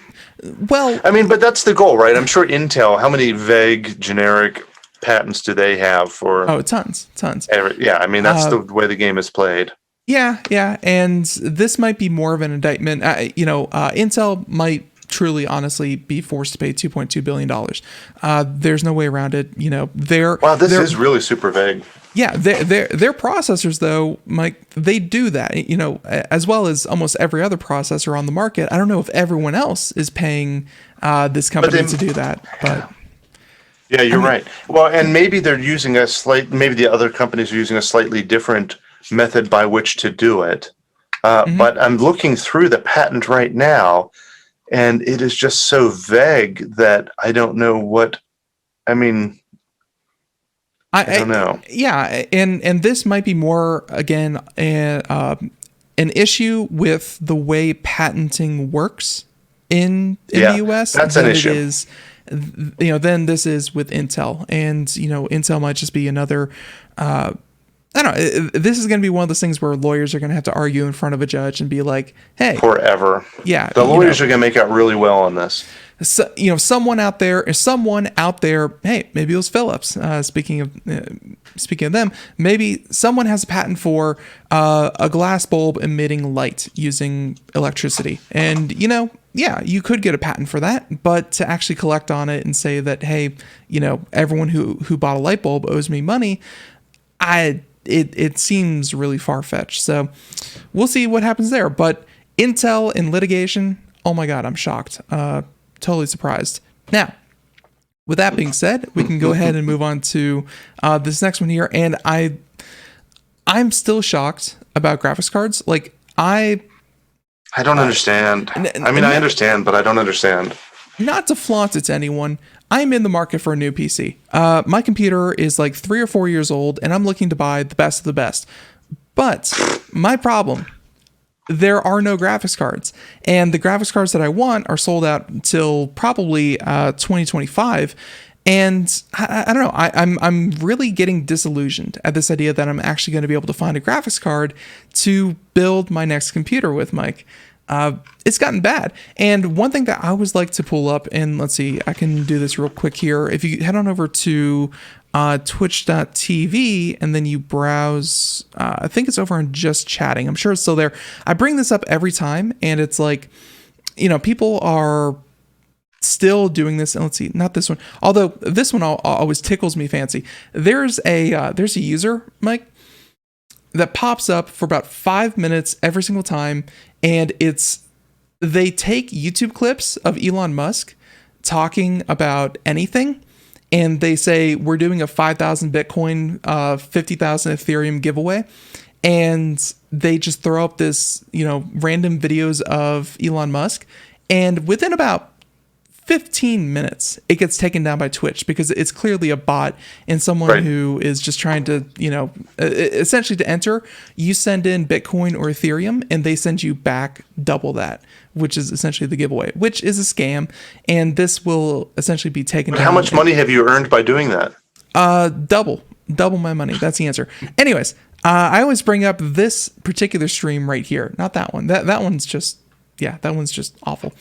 Well, I mean, but that's the goal, right? I'm sure Intel, how many vague, generic patents do they have for? Oh, tons. Yeah, I mean, that's the way the game is played. Yeah, and this might be more of an indictment. Intel might truly, honestly, be forced to pay $2.2 billion. There's no way around it. This is really super vague. Yeah, their processors, though, Mike, they do that, as well as almost every other processor on the market. I don't know if everyone else is paying this company to do that, but... Yeah, you're right. Well, and maybe they're using maybe the other companies are using a slightly different method by which to do it. But I'm looking through the patent right now, and it is just so vague that I don't know what, I mean... I don't know. Yeah, and this might be more, again, an issue with the way patenting works in the U.S. That's an issue. It is, then this is with Intel, and Intel might just be another. I don't know. This is going to be one of those things where lawyers are going to have to argue in front of a judge and be like, "Hey, forever." Yeah, the lawyers are going to make out really well on this. So, someone out there. Hey, maybe it was Philips. Speaking of them, maybe someone has a patent for a glass bulb emitting light using electricity, and you could get a patent for that. But to actually collect on it and say that, hey, everyone who bought a light bulb owes me money, it seems really far-fetched. So we'll see what happens there. But Intel in litigation, oh my God, I'm shocked. Totally surprised. Now, with that being said, we can go ahead and move on to this next one here. And I'm still shocked about graphics cards. Like, I don't understand. I understand, but I don't understand. Not to flaunt it to anyone, I'm in the market for a new PC. My computer is like 3 or 4 years old, and I'm looking to buy the best of the best. But my problem, there are no graphics cards, and the graphics cards that I want are sold out until probably 2025. And I don't know. I'm really getting disillusioned at this idea that I'm actually going to be able to find a graphics card to build my next computer with, Mike. It's gotten bad. And one thing that I always like to pull up, and let's see, I can do this real quick here. If you head on over to twitch.tv and then you browse, I think it's over on Just Chatting. I'm sure it's still there. I bring this up every time, and it's like, people are still doing this. And let's see, not this one. Although this one always tickles me fancy. There's a user, Mike, that pops up for about 5 minutes every single time, and they take YouTube clips of Elon Musk talking about anything, and they say, we're doing a 5,000 Bitcoin, 50,000 Ethereum giveaway, and they just throw up this, random videos of Elon Musk, and within about 15 minutes, it gets taken down by Twitch because it's clearly a bot and someone Right. who is just trying to, essentially to enter, you send in Bitcoin or Ethereum and they send you back double that, which is essentially the giveaway, which is a scam. And this will essentially be taken down. How much money have you earned by doing that? Double my money. That's the answer. Anyways, I always bring up this particular stream right here, not that one. That one's just, that one's just awful.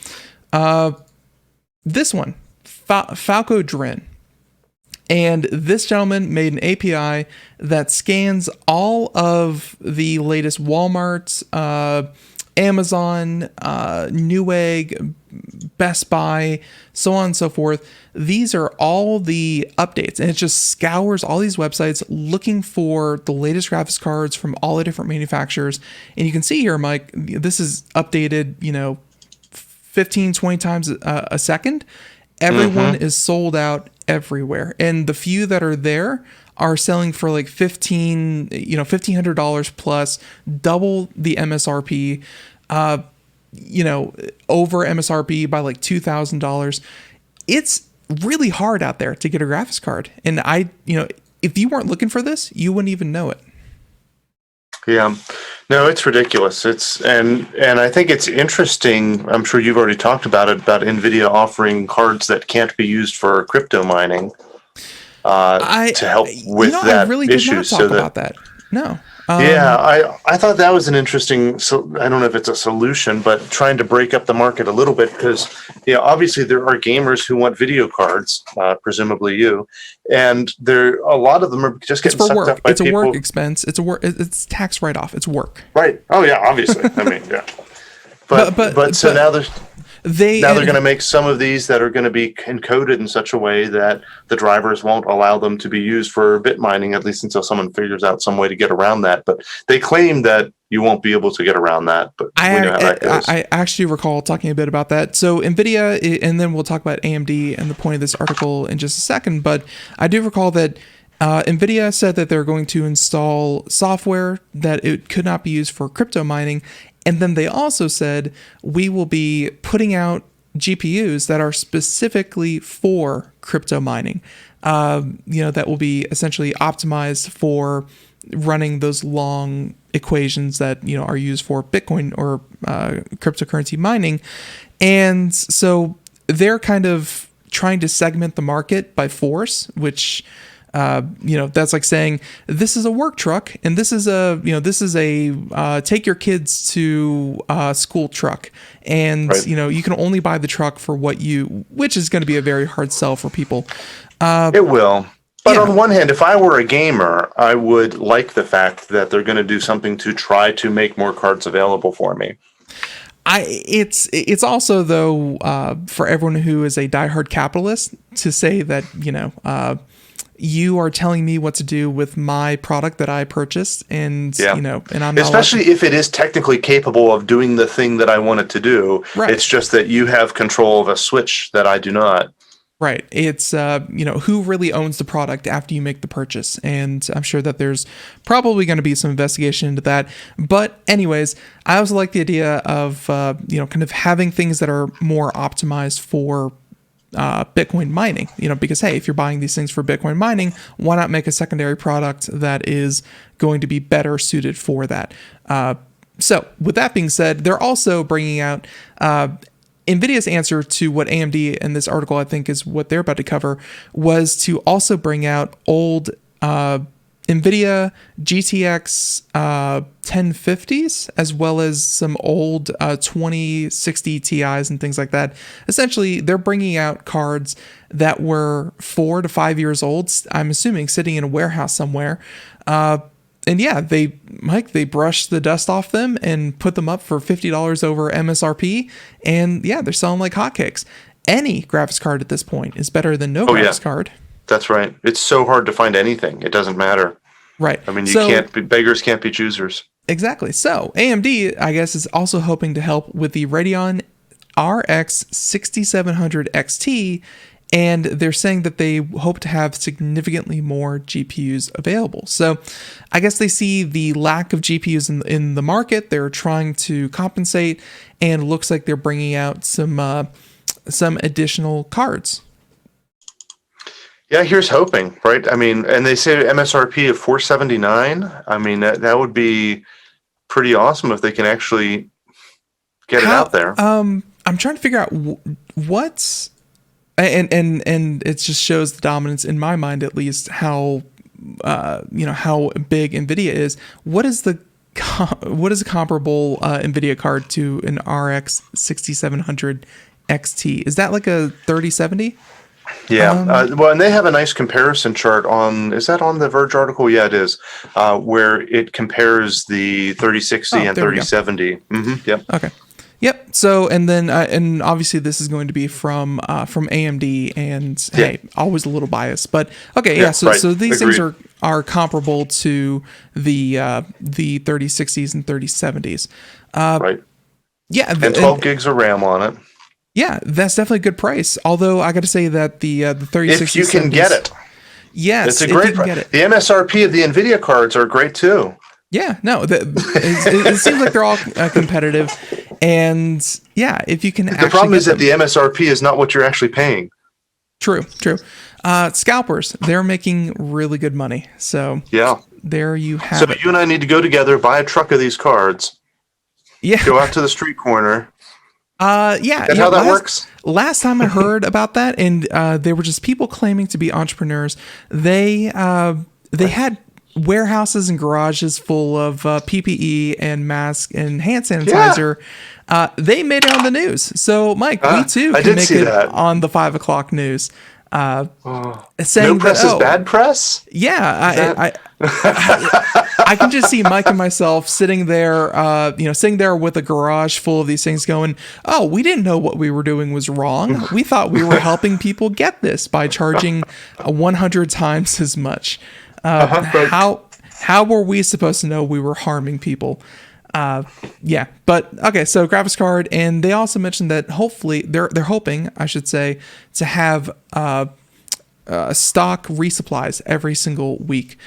This one, Falcodrin. And this gentleman made an API that scans all of the latest Walmart, Amazon, Newegg, Best Buy, so on and so forth. These are all the updates, and it just scours all these websites looking for the latest graphics cards from all the different manufacturers. And you can see here, Mike, this is updated, 15, 20 times a second. Everyone is sold out everywhere. And the few that are there are selling for like $1,500 plus, double the MSRP, over MSRP by like $2,000. It's really hard out there to get a graphics card. And if you weren't looking for this, you wouldn't even know it. Yeah, no, it's ridiculous. And I think it's interesting. I'm sure you've already talked about it, about NVIDIA offering cards that can't be used for crypto mining to help with that I really did issue. not talk about that. No. I thought that was an interesting. So I don't know if it's a solution, but trying to break up the market a little bit because, obviously there are gamers who want video cards, presumably you, and a lot of them are just getting sucked up by people. It's a work expense. It's tax write off. It's work. Right. Oh yeah. Obviously. I mean, yeah. But so now they're going to make some of these that are going to be encoded in such a way that the drivers won't allow them to be used for bit mining, at least until someone figures out some way to get around that. But they claim that you won't be able to get around that. But we know how that goes. I actually recall talking a bit about that. So NVIDIA, and then we'll talk about AMD and the point of this article in just a second. But I do recall that NVIDIA said that they're going to install software that it could not be used for crypto mining. And then they also said, we will be putting out GPUs that are specifically for crypto mining, that will be essentially optimized for running those long equations that, are used for Bitcoin or cryptocurrency mining. And so they're kind of trying to segment the market by force, which that's like saying this is a work truck and this is a take your kids to school truck, and right. You can only buy the truck for which is going to be a very hard sell for people. It will. But on one hand, if I were a gamer, I would like the fact that they're going to do something to try to make more cards available for me. It's also, though, for everyone who is a diehard capitalist to say that, you are telling me what to do with my product that I purchased, and and I'm not especially if it is technically capable of doing the thing that I want it to do. Right. It's just that you have control of a switch that I do not. Right. It's who really owns the product after you make the purchase, and I'm sure that there's probably going to be some investigation into that. But anyways, I also like the idea of kind of having things that are more optimized for Bitcoin mining, because, hey, if you're buying these things for Bitcoin mining, why not make a secondary product that is going to be better suited for that? So with that being said, they're also bringing out NVIDIA's answer to what AMD in this article, I think, is what they're about to cover, was to also bring out old NVIDIA GTX 1050s, as well as some old 2060 Ti's and things like that. Essentially, they're bringing out cards that were 4 to 5 years old, I'm assuming, sitting in a warehouse somewhere. And yeah, they brushed the dust off them and put them up for $50 over MSRP. And yeah, they're selling like hotcakes. Any graphics card at this point is better than no graphics card. That's right. It's so hard to find anything. It doesn't matter. Right. I mean, beggars can't be choosers. Exactly. So AMD, I guess, is also hoping to help with the Radeon RX 6700 XT. And they're saying that they hope to have significantly more GPUs available. So I guess they see the lack of GPUs in the market. They're trying to compensate, and it looks like they're bringing out some some additional cards. Yeah, here's hoping, right? I mean, and they say MSRP of $479. I mean, that would be pretty awesome if they can actually get it out there. I'm trying to figure out what's, and it just shows the dominance in my mind, at least, how how big NVIDIA is. What is a comparable NVIDIA card to an RX 6700 XT? Is that like a 3070? Yeah. Well, and they have a nice comparison chart is that on the Verge article? Yeah, it is, where it compares the 3060 and 3070. Mm-hmm. Yep. Okay. Yep. So, and then, and obviously this is going to be from AMD, and hey, always a little biased, but okay. Yeah. So, right. So these things are comparable to the 3060s and 3070s. Right. Yeah. And 12 gigs of RAM on it. Yeah, that's definitely a good price. Although I got to say that the 3060s, if you can get it, yes, it's a great price. The MSRP of the NVIDIA cards are great too. Yeah, no, it seems like they're all competitive, and yeah, if you can. The problem is that the MSRP is not what you're actually paying. True. Scalpers, they're making really good money. So yeah, there you have it. So you and I need to go together, buy a truck of these cards. Yeah. Go out to the street corner. Yeah. That's how that works? Last time I heard about that, and they were just people claiming to be entrepreneurs. They had warehouses and garages full of PPE and masks and hand sanitizer. Yeah. They made it on the news. So, Mike, we too can make it on the 5 o'clock news. Saying no press is bad press? Yeah, I can just see Mike and myself sitting there, sitting there with a garage full of these things going, oh, we didn't know what we were doing was wrong. We thought we were helping people get this by charging 100 times as much. How were we supposed to know we were harming people? Yeah, but okay, so graphics card, and they also mentioned that hopefully they're hoping, I should say, to have stock resupplies every single week.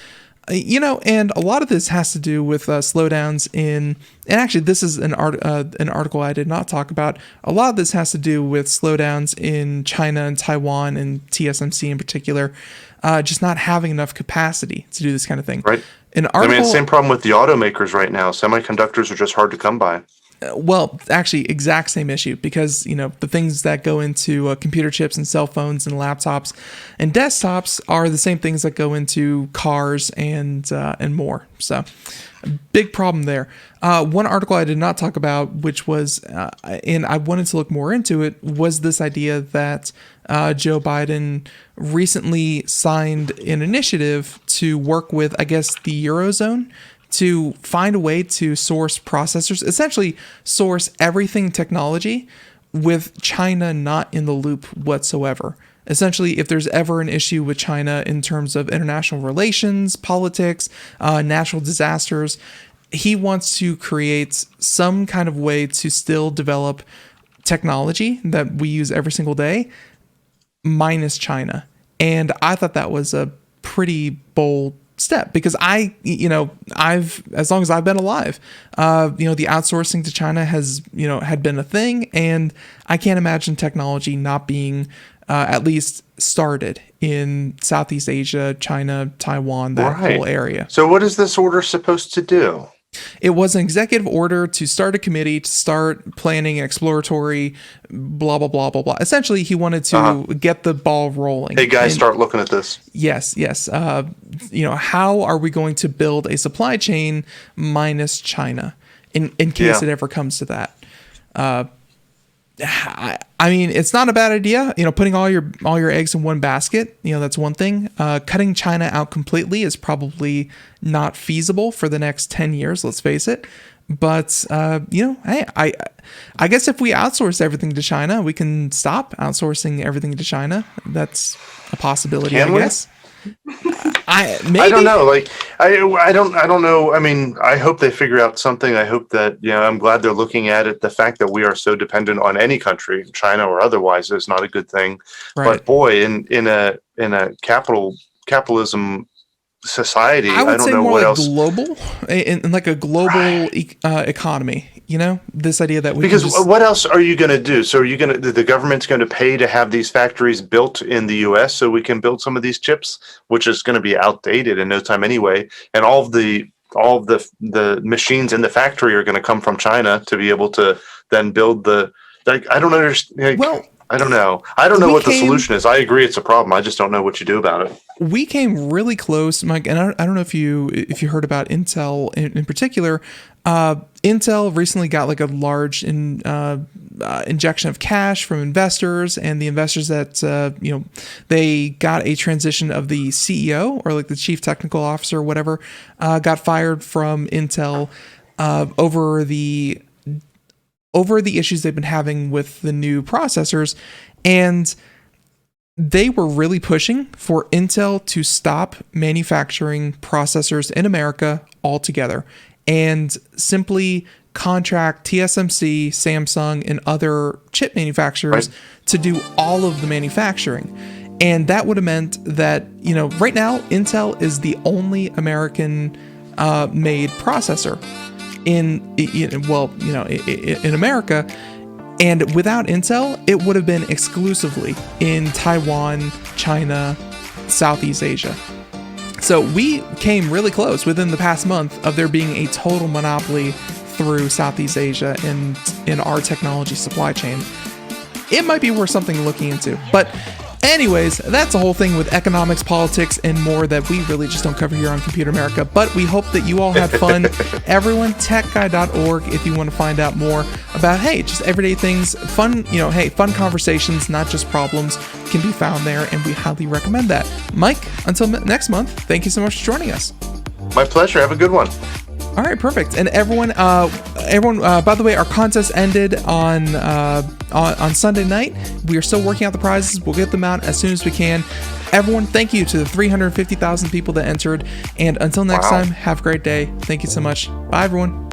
And a lot of this has to do with slowdowns in, and actually this is an article I did not talk about. A lot of this has to do with slowdowns in China and Taiwan and TSMC in particular, just not having enough capacity to do this kind of thing. Right. Same problem with the automakers right now. Semiconductors are just hard to come by. Well, actually, exact same issue, because the things that go into computer chips and cell phones and laptops and desktops are the same things that go into cars and more. So, big problem there. One article I did not talk about, which was, and I wanted to look more into it, was this idea that Joe Biden recently signed an initiative to work with, I guess, the Eurozone to find a way to source processors, essentially source everything technology with China not in the loop whatsoever. Essentially, if there's ever an issue with China in terms of international relations, politics, natural disasters, he wants to create some kind of way to still develop technology that we use every single day, minus China. And I thought that was a pretty bold step, because I've as long as I've been alive, the outsourcing to China has had been a thing, and I can't imagine technology not being at least started in Southeast Asia, China, Taiwan, that whole area. So what is this order supposed to do? It was an executive order to start a committee to start planning an exploratory blah, blah, blah, blah, blah. Essentially, he wanted to get the ball rolling. Hey, guys, start looking at this. Yes. How are we going to build a supply chain minus China in case it ever comes to that? I mean, it's not a bad idea. Putting all your eggs in one basket, that's one thing. Cutting China out completely is probably not feasible for the next 10 years. Let's face it. But hey, I guess if we outsource everything to China, we can stop outsourcing everything to China. That's a possibility, I guess. I don't know. I don't know. I mean, I hope they figure out something. I hope that, I'm glad they're looking at it. The fact that we are so dependent on any country, China or otherwise, is not a good thing. Right. But boy, in a capitalism society. I would don't say know more what like else. global, in like a global economy. This idea that we Because can just, what else are you going to do? So are you going to, the government's going to pay to have these factories built in the US so we can build some of these chips, which is going to be outdated in no time anyway. And all of the machines in the factory are going to come from China to be able to then build I don't understand. well, I don't know. I don't know we what the came- solution is. I agree it's a problem. I just don't know what you do about it. we came really close, Mike, and I don't know if you heard about Intel in particular. Intel recently got like a large injection of cash from investors, and the investors that they got a transition of the CEO, or like the chief technical officer or whatever, got fired from Intel over the issues they've been having with the new processors. And they were really pushing for Intel to stop manufacturing processors in America altogether and simply contract TSMC, Samsung, and other chip manufacturers to do all of the manufacturing. And that would have meant that, right now, Intel is the only American made processor in America. And without Intel, it would have been exclusively in Taiwan, China, Southeast Asia. So we came really close within the past month of there being a total monopoly through Southeast Asia and in our technology supply chain. It might be worth something looking into. But anyways, that's the whole thing with economics, politics, and more that we really just don't cover here on Computer America. But we hope that you all had fun. Everyone, techguy.org if you want to find out more about, just everyday things, fun, fun conversations, not just problems, can be found there, and we highly recommend that. Mike, until next month, thank you so much for joining us. My pleasure. Have a good one. All right, perfect. And everyone, by the way, our contest ended on Sunday night. We are still working out the prizes. We'll get them out as soon as we can. Everyone, thank you to the 350,000 people that entered. And until next time, have a great day. Thank you so much. Bye, everyone.